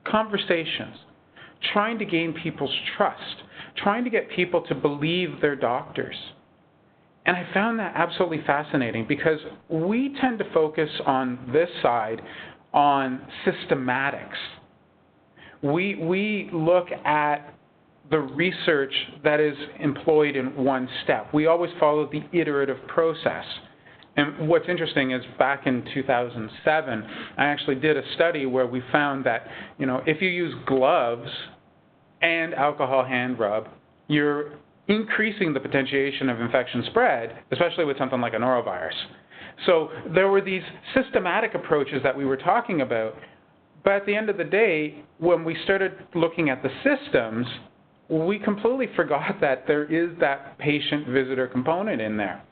conversations, trying to gain people's trust, trying to get people to believe their doctors. And I found that absolutely fascinating because we tend to focus on this side on systematics. We look at the research that is employed in one step. We always follow the iterative process. And what's interesting is back in 2007, I actually did a study where we found that, if you use gloves and alcohol hand rub, you're increasing the potentiation of infection spread, especially with something like a norovirus. So there were these systematic approaches that we were talking about, but at the end of the day, when we started looking at the systems, we completely forgot that there is that patient-visitor component in there.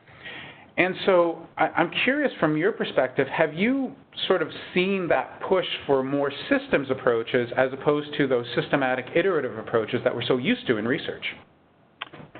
And so I'm curious, from your perspective, have you sort of seen that push for more systems approaches as opposed to those systematic iterative approaches that we're so used to in research?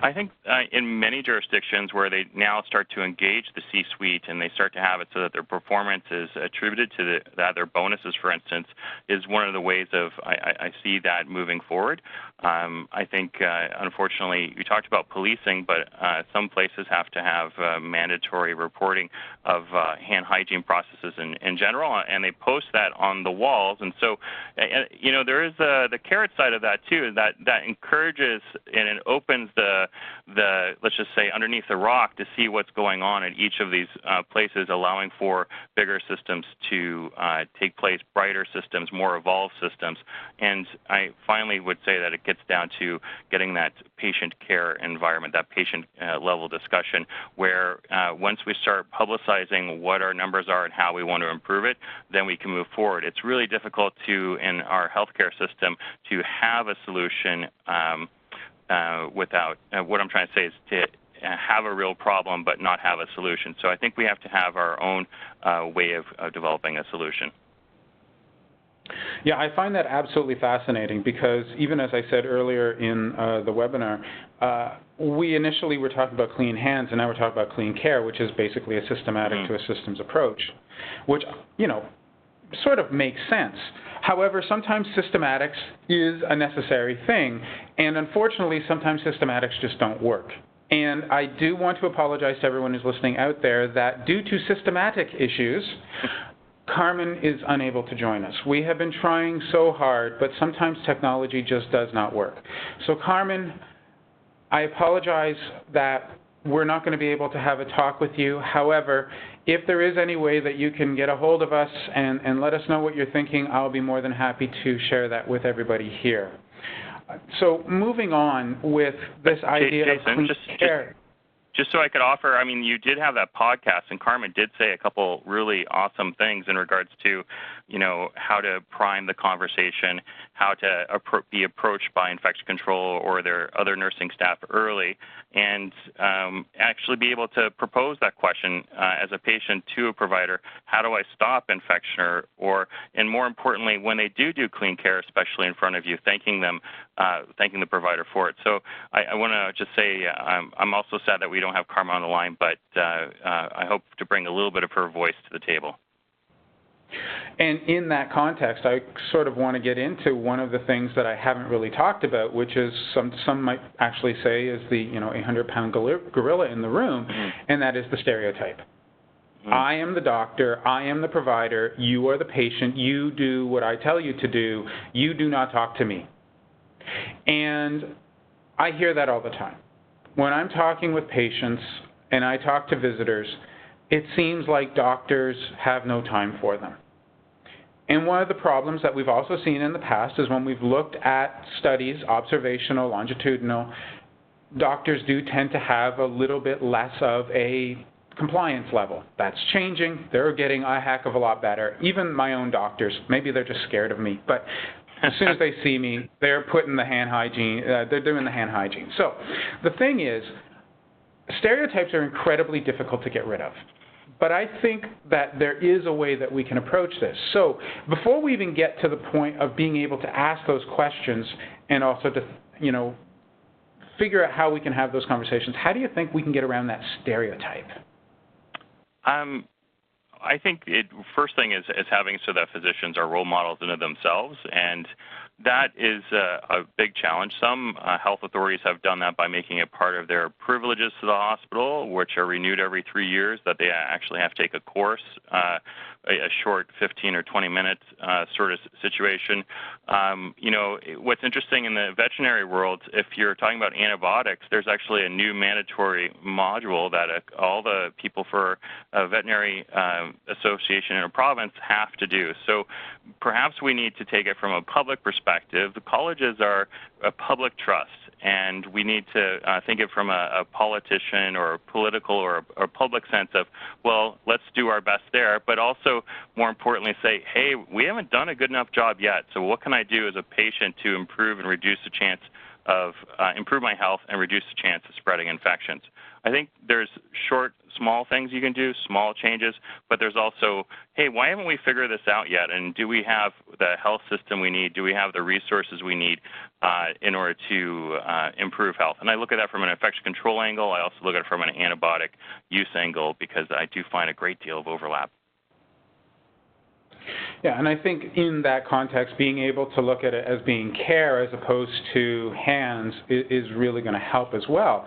I think in many jurisdictions where they now start to engage the C-suite and they start to have it so that their performance is attributed to their bonuses, for instance, is one of the ways of I see that moving forward. I think, unfortunately, you talked about policing, but some places have to have mandatory reporting of hand hygiene processes in general, and they post that on the walls. And so, there is the carrot side of that, too, that encourages and it opens the let's just say, underneath the rock to see what's going on at each of these places, allowing for bigger systems to take place, brighter systems, more evolved systems. And I finally would say that it gets down to getting that patient care environment, that patient level discussion, where once we start publicizing what our numbers are and how we want to improve it, then we can move forward. It's really difficult in our healthcare system to have a solution without, what I'm trying to say is to have a real problem but not have a solution. So I think we have to have our own way of developing a solution. Yeah, I find that absolutely fascinating because even as I said earlier in the webinar, we initially were talking about clean hands and now we're talking about clean care, which is basically a systematic to a systems approach, which, sort of makes sense. However, sometimes systematics is a necessary thing, and unfortunately, sometimes systematics just don't work. And I do want to apologize to everyone who's listening out there that due to systematic issues, Carmen is unable to join us. We have been trying so hard, but sometimes technology just does not work. So Carmen, I apologize that we're not going to be able to have a talk with you. However, if there is any way that you can get a hold of us and let us know what you're thinking, I'll be more than happy to share that with everybody here. So moving on with this idea Jason, of clean care. Just so I could offer, I mean, you did have that podcast, and Carmen did say a couple really awesome things in regards to, how to prime the conversation, how to be approached by infection control or their other nursing staff early, and actually be able to propose that question as a patient to a provider. How do I stop infection? And more importantly, when they do clean care, especially in front of you, thanking the provider for it. So I want to just say I'm also sad that we don't have Carmen on the line, but I hope to bring a little bit of her voice to the table. And in that context, I sort of want to get into one of the things that I haven't really talked about, which is some might actually say is the 800-pound gorilla in the room, and that is the stereotype. I am the doctor, I am the provider, you are the patient, you do what I tell you to do, you do not talk to me. And I hear that all the time. When I'm talking with patients and I talk to visitors, it seems like doctors have no time for them. And one of the problems that we've also seen in the past is when we've looked at studies, observational, longitudinal, doctors do tend to have a little bit less of a compliance level. That's changing. They're getting a heck of a lot better. Even my own doctors, maybe they're just scared of me, but as soon as they see me, they're putting the hand hygiene, they're doing the hand hygiene. So the thing is, stereotypes are incredibly difficult to get rid of. But I think that there is a way that we can approach this. So before we even get to the point of being able to ask those questions and also to, figure out how we can have those conversations, how do you think we can get around that stereotype? I think first thing is having so that physicians are role models into themselves, and that is a big challenge. Some health authorities have done that by making it part of their privileges to the hospital, which are renewed every 3 years, that they actually have to take a course, a short 15 or 20-minute sort of situation. What's interesting in the veterinary world, if you're talking about antibiotics, there's actually a new mandatory module that all the people for a veterinary association in a province have to do. So perhaps we need to take it from a public perspective. The colleges are a public trust, and we need to think of it from a politician or a political or a public sense of, well, let's do our best there, but also, more importantly, say, hey, we haven't done a good enough job yet, so what can I do as a patient to improve and reduce the chance of improve my health and reduce the chance of spreading infections? I think there's small things you can do, small changes, but there's also, hey, why haven't we figured this out yet? And do we have the health system we need? Do we have the resources we need in order to improve health? And I look at that from an infection control angle. I also look at it from an antibiotic use angle because I do find a great deal of overlap. Yeah, and I think in that context, being able to look at it as being care as opposed to hands is really going to help as well.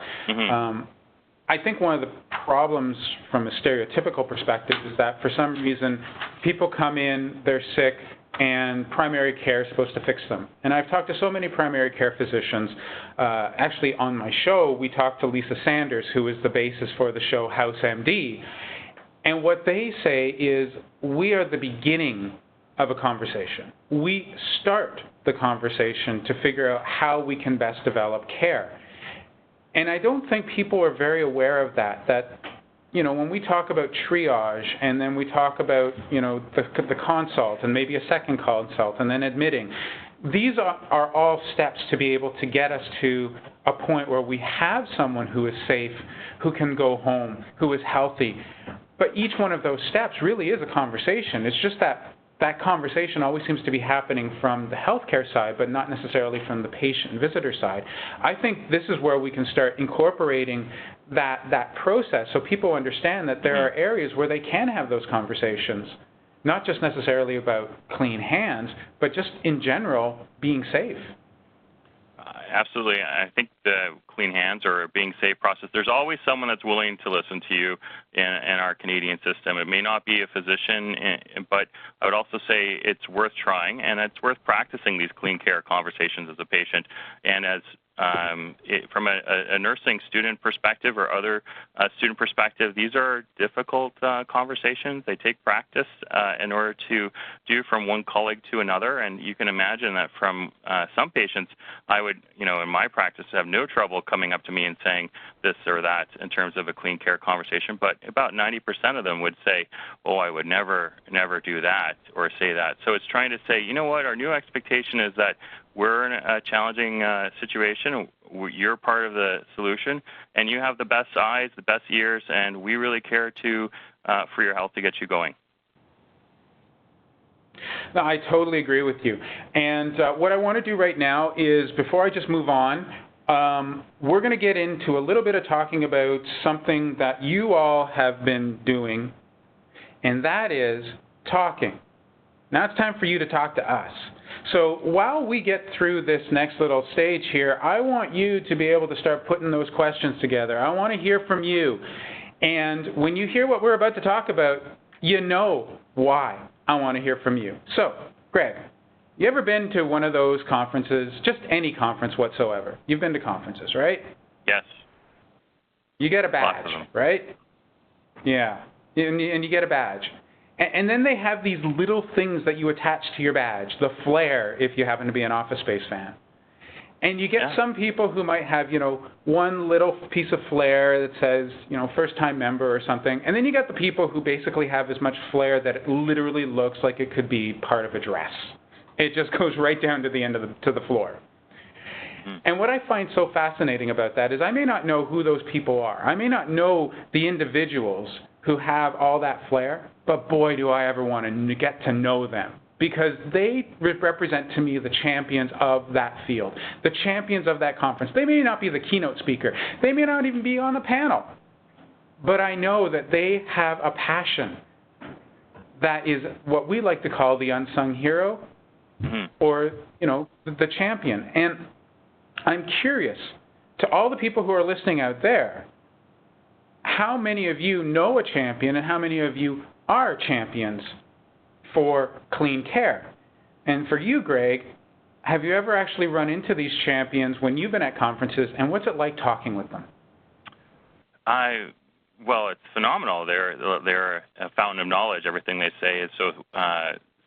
I think one of the problems from a stereotypical perspective is that for some reason people come in, they're sick, and primary care is supposed to fix them. And I've talked to so many primary care physicians. Actually, on my show, we talked to Lisa Sanders, who is the basis for the show House MD. And what they say is, we are the beginning of a conversation. We start the conversation to figure out how we can best develop care. And I don't think people are very aware of that when we talk about triage and then we talk about, the consult and maybe a second consult and then admitting, these are all steps to be able to get us to a point where we have someone who is safe, who can go home, who is healthy. But each one of those steps really is a conversation. It's just that conversation always seems to be happening from the healthcare side, but not necessarily from the patient and visitor side. I think this is where we can start incorporating that process so people understand that there are areas where they can have those conversations, not just necessarily about clean hands, but just in general being safe. Absolutely. I think the clean hands or being safe process, there's always someone that's willing to listen to you in our Canadian system. It may not be a physician, but I would also say it's worth trying, and it's worth practicing these clean care conversations as a patient. And as from a nursing student perspective or other student perspective, these are difficult conversations. They take practice in order to do from one colleague to another. And you can imagine that from some patients, I would, in my practice, have no trouble coming up to me and saying this or that in terms of a clean care conversation. But about 90% of them would say, oh, I would never do that or say that. So it's trying to say, you know what, our new expectation is that we're in a challenging situation. You're part of the solution, and you have the best eyes, the best ears, and we really care for your health to get you going. No, I totally agree with you. And what I want to do right now is, before I just move on, we're going to get into a little bit of talking about something that you all have been doing, and that is talking. Now it's time for you to talk to us. So while we get through this next little stage here, I want you to be able to start putting those questions together. I want to hear from you. And when you hear what we're about to talk about, you know why I want to hear from you. So, Greg, you ever been to one of those conferences, just any conference whatsoever? You've been to conferences, right? Yes. You get a badge, right? Yeah, and you get a badge. And then they have these little things that you attach to your badge, the flare, if you happen to be an Office Space fan. And you get some people who might have, one little piece of flair that says, first-time member or something. And then you got the people who basically have as much flair that it literally looks like it could be part of a dress. It just goes right down to the end of the floor. And what I find so fascinating about that is I may not know who those people are. I may not know the individuals who have all that flair, but boy, do I ever want to get to know them, because they represent to me the champions of that field, the champions of that conference. They may not be the keynote speaker. They may not even be on the panel, but I know that they have a passion that is what we like to call the unsung hero, or, the champion. And I'm curious, to all the people who are listening out there, how many of you know a champion and how many of you are champions for clean care? And for you, Greg, have you ever actually run into these champions when you've been at conferences, and what's it like talking with them? Well, it's phenomenal. They're a fountain of knowledge. Everything they say is so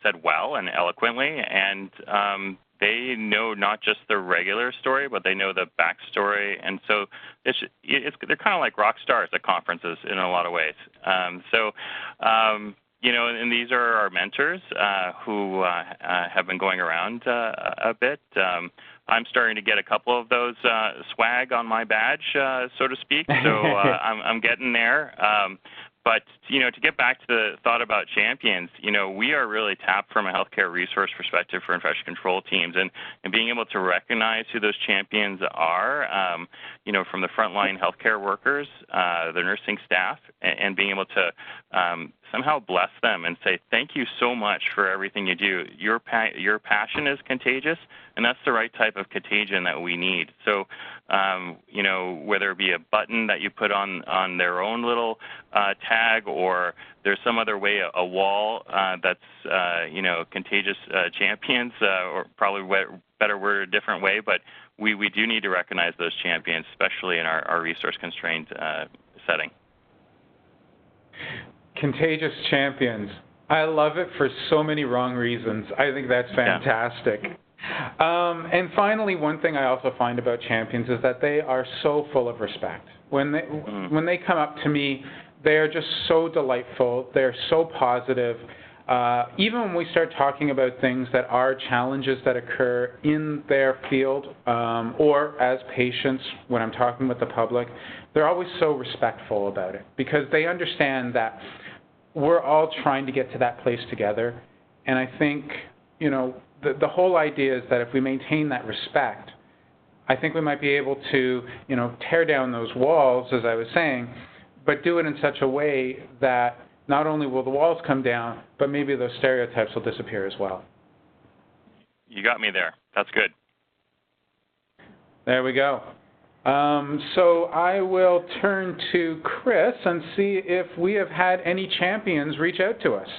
said well and eloquently, and they know not just the regular story, but they know the backstory, and so they're kind of like rock stars at conferences in a lot of ways. And these are our mentors who have been going around a bit. I'm starting to get a couple of those swag on my badge, so to speak, so I'm getting there. But, to get back to the thought about champions, we are really tapped from a healthcare resource perspective for infection control teams, and being able to recognize who those champions are, from the frontline healthcare workers, the nursing staff, and being able to somehow bless them and say, thank you so much for everything you do. Your passion is contagious, and that's the right type of contagion that we need. So, whether it be a button that you put on their own little tag, or there's some other way, a wall that's, contagious champions, or probably better word a different way, but we do need to recognize those champions, especially in our resource-constrained setting. Contagious champions. I love it for so many wrong reasons. I think that's fantastic. Yeah. And finally, one thing I also find about champions is that they are so full of respect. When they come up to me, they are just so delightful. They're so positive. Even when we start talking about things that are challenges that occur in their field, or as patients, when I'm talking with the public, they're always so respectful about it, because they understand that we're all trying to get to that place together. And I think, the whole idea is that if we maintain that respect, I think we might be able to, tear down those walls, as I was saying, but do it in such a way that not only will the walls come down, but maybe those stereotypes will disappear as well. You got me there. That's good. There we go. So I will turn to Chris and see if we have had any champions reach out to us.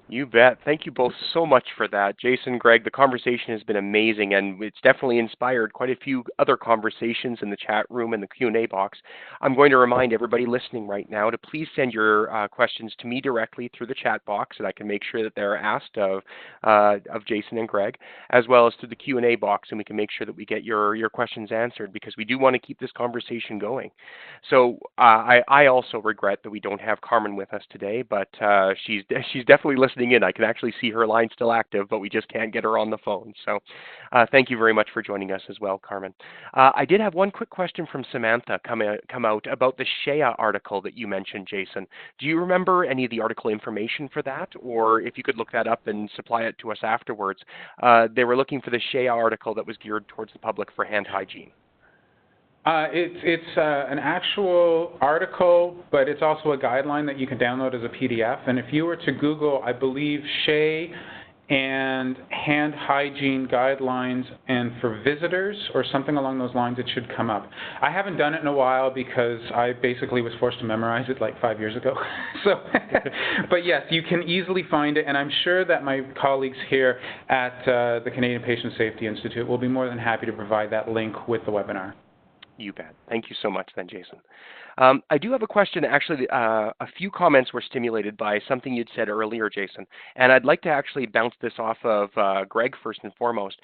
You bet. Thank you both so much for that. Jason, Greg, the conversation has been amazing, and it's definitely inspired quite a few other conversations in the chat room and the Q&A box. I'm going to remind everybody listening right now to please send your questions to me directly through the chat box, and I can make sure that they're asked of Jason and Greg, as well as through the Q&A box, and we can make sure that we get your questions answered, because we do want to keep this conversation going. So I also regret that we don't have Carmen with us today, but she's definitely listening in. I can actually see her line still active, but we just can't get her on the phone. So thank you very much for joining us as well, Carmen. I did have one quick question from Samantha come out about the SCHEA article that you mentioned, Jason. Do you remember any of the article information for that? Or if you could look that up and supply it to us afterwards. They were looking for the SCHEA article that was geared towards the public for hand hygiene. It's an actual article, but it's also a guideline that you can download as a PDF. And if you were to Google, I believe, SCHEA and hand hygiene guidelines and for visitors or something along those lines, it should come up. I haven't done it in a while because I basically was forced to memorize it like 5 years ago. So, but yes, you can easily find it, and I'm sure that my colleagues here at the Canadian Patient Safety Institute will be more than happy to provide that link with the webinar. You bet. Thank you so much then, Jason. I do have a question. Actually, a few comments were stimulated by something you'd said earlier, Jason, and I'd like to actually bounce this off of Greg first and foremost.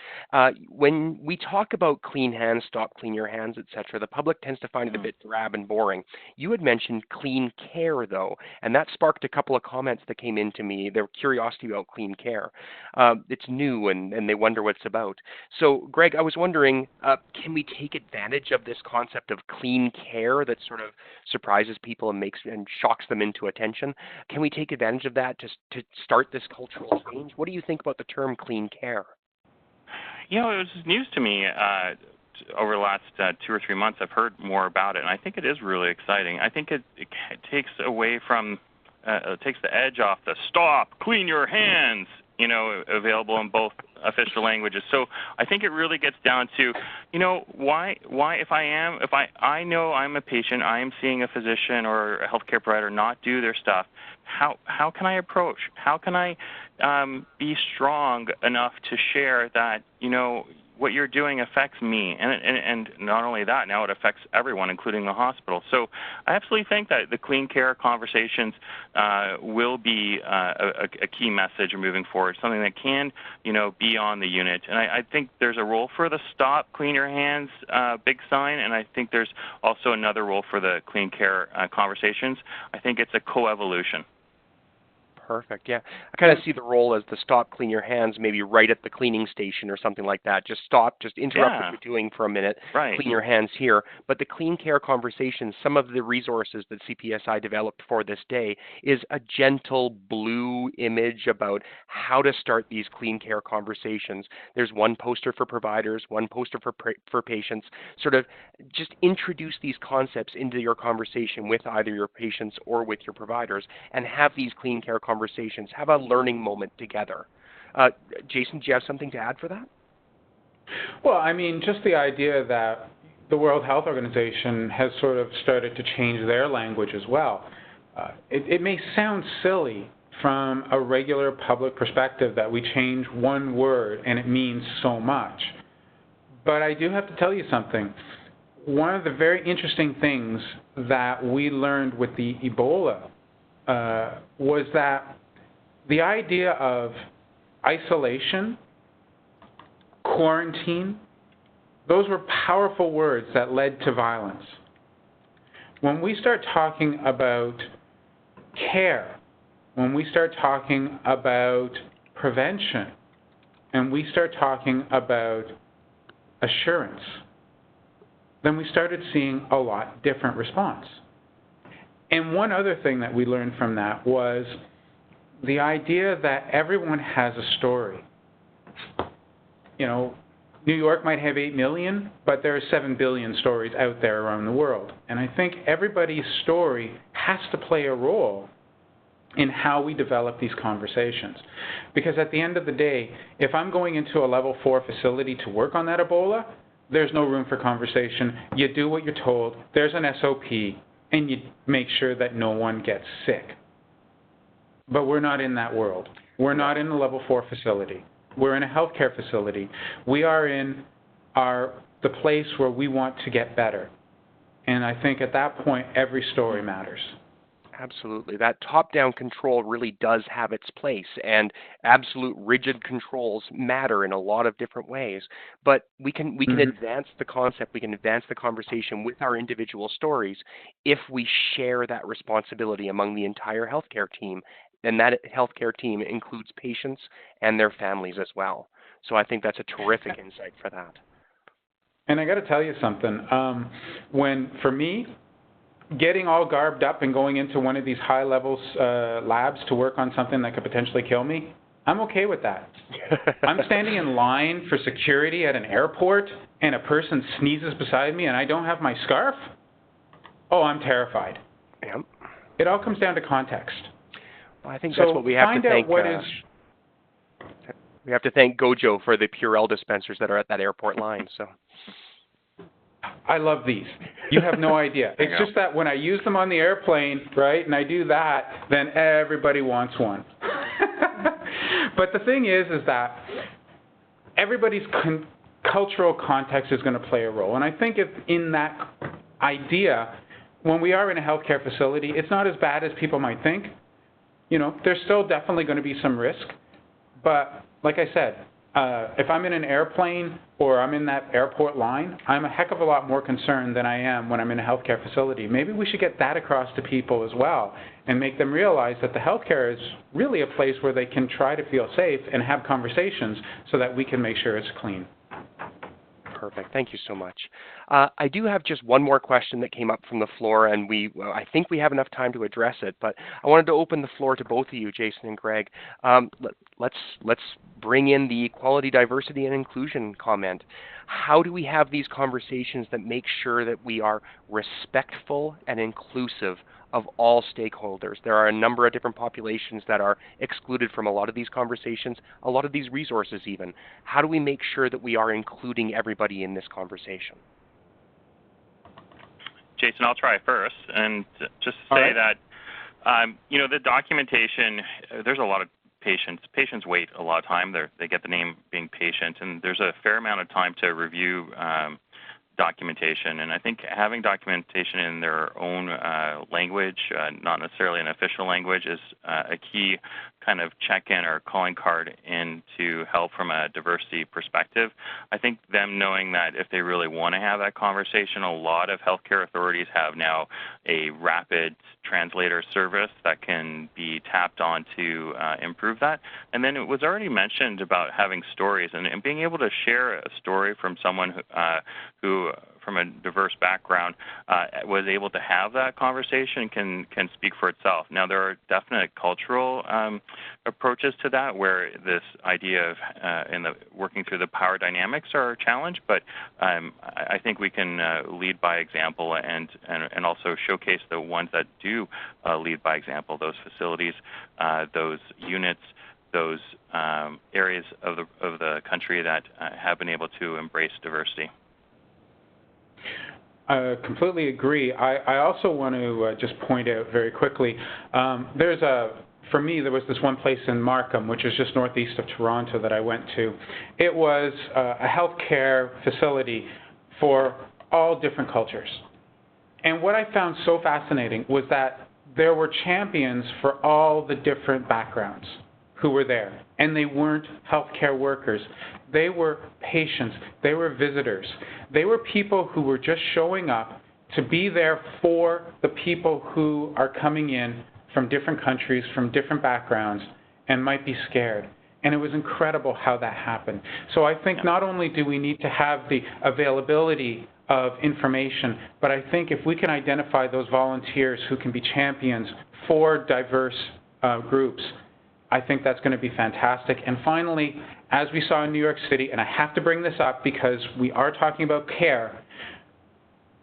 When we talk about clean hands, stop, clean your hands, etc., the public tends to find it a bit drab and boring. You had mentioned clean care, though, and that sparked a couple of comments that came into me. Their curiosity about clean care. It's new, and they wonder what it's about. So, Greg, I was wondering, can we take advantage of this concept of clean care that sort of surprises people and shocks them into attention? Can we take advantage of that to start this cultural change? What do you think about the term clean care? You know, it was news to me over the last 2 or 3 months. I've heard more about it, and I think it is really exciting. I think it takes away from, takes the edge off the stop, clean your hands, you know, available in both official languages. So I think it really gets down to, you know, why if I know I'm a patient, I am seeing a physician or a healthcare provider not do their stuff, how can I approach? How can I be strong enough to share that, you know, what you're doing affects me, and not only that, now it affects everyone, including the hospital. So I absolutely think that the clean care conversations will be a key message moving forward, something that can, you know, be on the unit. And I think there's a role for the stop, clean your hands big sign, and I think there's also another role for the clean care conversations. I think it's a co-evolution. Perfect. Yeah, I kind of see the role as the stop, clean your hands, maybe right at the cleaning station or something like that. Just stop, just interrupt what you're doing for a minute, right. Clean your hands here. But the clean care conversation, some of the resources that CPSI developed for this day is a gentle blue image about how to start these clean care conversations. There's one poster for providers, one poster for patients. Sort of just introduce these concepts into your conversation with either your patients or with your providers, and have these clean care conversations, have a learning moment together. Jason, do you have something to add for that? Well, I mean, just the idea that the World Health Organization has sort of started to change their language as well. It may sound silly from a regular public perspective that we change one word and it means so much. But I do have to tell you something. One of the very interesting things that we learned with the Ebola was that the idea of isolation, quarantine, those were powerful words that led to violence. When we start talking about care, when we start talking about prevention, and we start talking about assurance, then we started seeing a lot different response. And one other thing that we learned from that was the idea that everyone has a story. You know, New York might have 8 million, but there are 7 billion stories out there around the world. And I think everybody's story has to play a role in how we develop these conversations. Because at the end of the day, if I'm going into a level 4 facility to work on that Ebola, there's no room for conversation. You do what you're told. There's an SOP. And you make sure that no one gets sick. But we're not in that world. We're not in a level 4 facility. We're in a healthcare facility. We are in the place where we want to get better. And I think at that point, every story matters. Absolutely. That top-down control really does have its place, and absolute rigid controls matter in a lot of different ways. But we can advance the concept, we can advance the conversation with our individual stories if we share that responsibility among the entire healthcare team, and that healthcare team includes patients and their families as well. So I think that's a terrific insight for that. And I got to tell you something. For me, getting all garbed up and going into one of these high-level labs to work on something that could potentially kill me, I'm okay with that. I'm standing in line for security at an airport and a person sneezes beside me and I don't have my scarf. Oh, I'm terrified. Yep. It all comes down to context. Well, I think that's what we have to thank. We have to thank Gojo for the Purell dispensers that are at that airport line. So. I love these. You have no idea. It's just that when I use them on the airplane, right, and I do that, then everybody wants one. But the thing is that everybody's cultural context is going to play a role. And I think in that idea, when we are in a healthcare facility, it's not as bad as people might think. You know, there's still definitely going to be some risk. But like I said, if I'm in an airplane or I'm in that airport line, I'm a heck of a lot more concerned than I am when I'm in a healthcare facility. Maybe we should get that across to people as well and make them realize that the healthcare is really a place where they can try to feel safe and have conversations so that we can make sure it's clean. Perfect. Thank you so much. I do have just one more question that came up from the floor, and I think we have enough time to address it, but I wanted to open the floor to both of you, Jason and Greg. Let's bring in the equality, diversity, and inclusion comment. How do we have these conversations that make sure that we are respectful and inclusive of all stakeholders? There are a number of different populations that are excluded from a lot of these conversations, a lot of these resources even. How do we make sure that we are including everybody in this conversation? Jason, I'll try first, and just to say that, the documentation, there's a lot of patients wait a lot of time. They get the name being patient, and there's a fair amount of time to review documentation. And I think having documentation in their own language, not necessarily an official language, is a key kind of check-in or calling card in to help from a diversity perspective. I think them knowing that if they really want to have that conversation, a lot of healthcare authorities have now a rapid translator service that can be tapped on to improve that. And then it was already mentioned about having stories and being able to share a story from someone who from a diverse background was able to have that conversation can speak for itself. Now, there are definite cultural approaches to that where this idea of working through the power dynamics are a challenge, but I think we can lead by example and also showcase the ones that do lead by example, those facilities, those units, those areas of the country that have been able to embrace diversity. I completely agree. I also want to just point out very quickly, for me, there was this one place in Markham, which is just northeast of Toronto, that I went to. It was a healthcare facility for all different cultures. And what I found so fascinating was that there were champions for all the different backgrounds who were there. And they weren't healthcare workers. They were patients. They were visitors. They were people who were just showing up to be there for the people who are coming in from different countries, from different backgrounds, and might be scared. And it was incredible how that happened. So I think not only do we need to have the availability of information, but I think if we can identify those volunteers who can be champions for diverse groups, I think that's going to be fantastic. And finally, as we saw in New York City, and I have to bring this up because we are talking about care,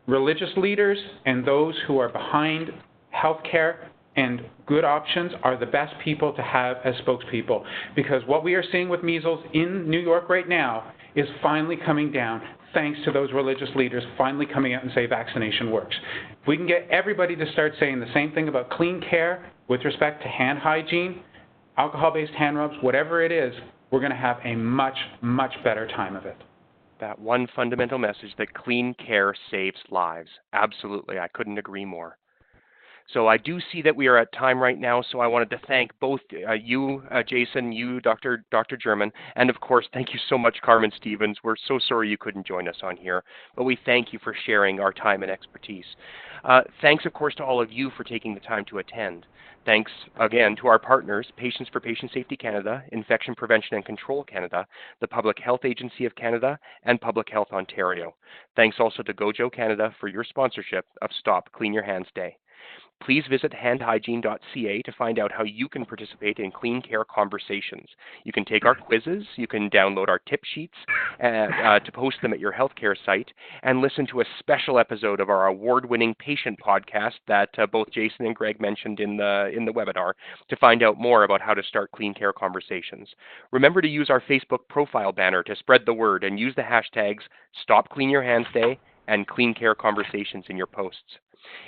religious leaders and those who are behind healthcare and good options are the best people to have as spokespeople. Because what we are seeing with measles in New York right now is finally coming down thanks to those religious leaders finally coming out and say vaccination works. If we can get everybody to start saying the same thing about clean care with respect to hand hygiene, alcohol-based hand rubs, whatever it is, we're going to have a much, much better time of it. That one fundamental message that clean care saves lives. Absolutely, I couldn't agree more. So I do see that we are at time right now, so I wanted to thank both you, Jason, you, Dr. German, and of course, thank you so much, Carmen Stephens. We're so sorry you couldn't join us on here, but we thank you for sharing our time and expertise. Thanks, of course, to all of you for taking the time to attend. Thanks again to our partners, Patients for Patient Safety Canada, Infection Prevention and Control Canada, the Public Health Agency of Canada, and Public Health Ontario. Thanks also to Gojo Canada for your sponsorship of Stop Clean Your Hands Day. Please visit handhygiene.ca to find out how you can participate in clean care conversations. You can take our quizzes, you can download our tip sheets to post them at your healthcare site, and listen to a special episode of our award-winning patient podcast that both Jason and Greg mentioned in the webinar to find out more about how to start clean care conversations. Remember to use our Facebook profile banner to spread the word and use the hashtags Stop Clean Your Hands Day and Clean Care Conversations in your posts.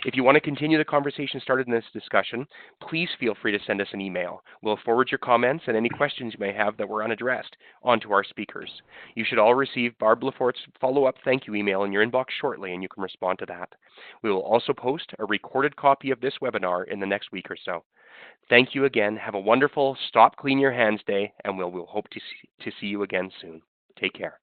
If you want to continue the conversation started in this discussion, please feel free to send us an email. We'll forward your comments and any questions you may have that were unaddressed onto our speakers. You should all receive Barb Laforte's follow-up thank you email in your inbox shortly, and you can respond to that. We will also post a recorded copy of this webinar in the next week or so. Thank you again. Have a wonderful Stop Clean Your Hands Day, and we'll hope to see you again soon. Take care.